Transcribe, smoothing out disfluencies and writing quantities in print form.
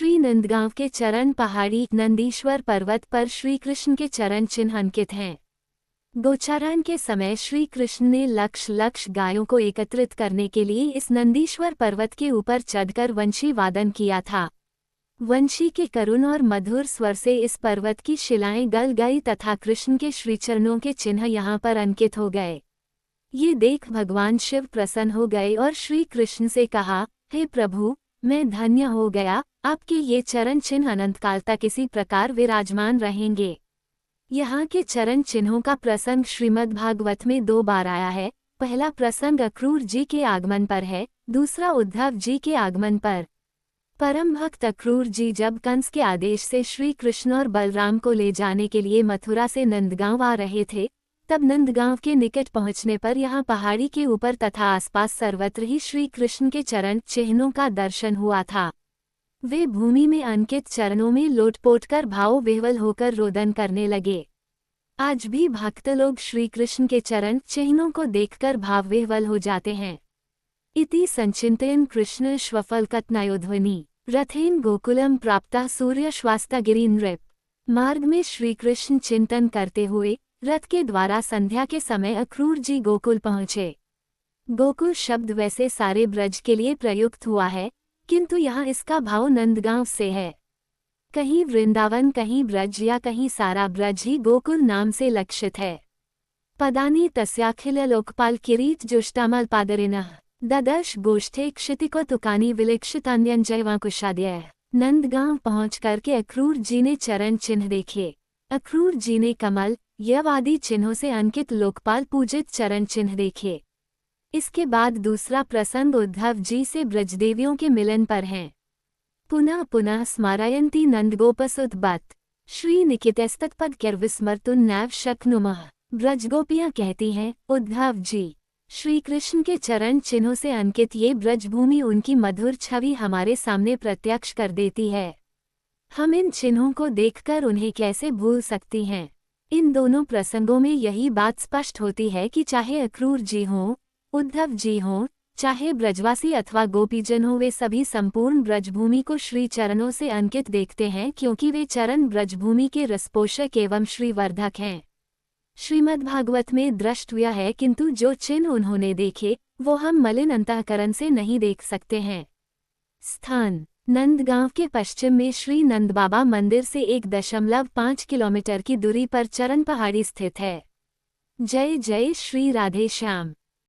श्री नंदगांव के चरण पहाड़ी नंदीश्वर पर्वत पर श्री कृष्ण के चरण चिन्ह अंकित हैं। गोचारण के समय श्री कृष्ण ने लक्ष गायों को एकत्रित करने के लिए इस नंदीश्वर पर्वत के ऊपर चढ़कर वंशी वादन किया था। वंशी के करुण और मधुर स्वर से इस पर्वत की शिलाएं गल गई तथा कृष्ण के श्रीचरणों के चिन्ह यहाँ पर अंकित हो गए। ये देख भगवान शिव प्रसन्न हो गए और श्री कृष्ण से कहा, हे प्रभु, मैं धन्य हो गया, आपके ये चरण चिन्ह अनंतकाल तक इसी प्रकार विराजमान रहेंगे। यहाँ के चरण चिन्हों का प्रसंग श्रीमद् भागवत में 2 बार आया है। पहला प्रसंग अक्रूर जी के आगमन पर है, दूसरा उद्धव जी के आगमन पर। परम भक्त अक्रूर जी जब कंस के आदेश से श्री कृष्ण और बलराम को ले जाने के लिए मथुरा से नंदगांव आ रहे थे, तब नंदगांव के निकट पहुंचने पर यहाँ पहाड़ी के ऊपर तथा आसपास सर्वत्र ही श्री कृष्ण के चरण चिन्हों का दर्शन हुआ था। वे भूमि में अंकित चरणों में लोटपोट कर भाव विह्वल होकर रोदन करने लगे। आज भी भक्त लोग श्री कृष्ण के चरण चिन्हों को देखकर भाव विह्वल हो जाते हैं। इति संचिंतयन् कृष्ण श्वफलकथनायोध्वनि रथेन गोकुलम प्राप्ता सूर्यश्वास्तागिरि नृप। मार्ग में श्री कृष्ण चिंतन करते हुए रथ के द्वारा संध्या के समय अक्रूर जी गोकुल पहुँचे। गोकुल शब्द वैसे सारे ब्रज के लिए प्रयुक्त हुआ है, किंतु यहाँ इसका भाव नंदगांव से है। कहीं वृंदावन, कहीं ब्रज या कहीं सारा ब्रज ही गोकुल नाम से लक्षित है। पदानि तस्याखिल लोकपाल किरीट जुष्टामल पादरिनः ददर्श गोष्ठे क्षितिको तुकानी विलिक्षितान्यंजयवाकुशाद्य। नंदगांव पहुँच करके अक्रूर जी ने चरण चिन्ह देखे। अक्रूर जी ने कमल, यव आदि चिन्हों से अंकित लोकपाल पूजित चरण चिन्ह देखे। इसके बाद दूसरा प्रसंग उद्धव जी से ब्रजदेवियों के मिलन पर है। पुनः पुनः स्मारयन्ति नंदगोपसुत श्री निकितस्तत्पद विस्मर्तुं नैव शक्नुमः। ब्रजगोपियाँ कहती हैं, उद्धव जी, श्री कृष्ण के चरण चिन्हों से अंकित ये ब्रजभूमि उनकी मधुर छवि हमारे सामने प्रत्यक्ष कर देती है। हम इन चिन्हों को देखकर उन्हें कैसे भूल सकती हैं। इन दोनों प्रसंगों में यही बात स्पष्ट होती है कि चाहे अक्रूर जी हों, उद्धव जी हों, चाहे ब्रजवासी अथवा गोपीजन हो, वे सभी संपूर्ण ब्रजभूमि को श्री चरणों से अंकित देखते हैं, क्योंकि वे चरण ब्रजभूमि के रसपोषक एवं श्रीवर्धक हैं। श्रीमद्भागवत में दृष्ट हुआ है, किंतु जो चिन्ह उन्होंने देखे वो हम मलिन अंतःकरण से नहीं देख सकते हैं। स्थान नंदगांव के पश्चिम में श्री नंदबाबा मंदिर से 1.5 किलोमीटर की दूरी पर चरण पहाड़ी स्थित है। जय जय श्री राधे श्याम।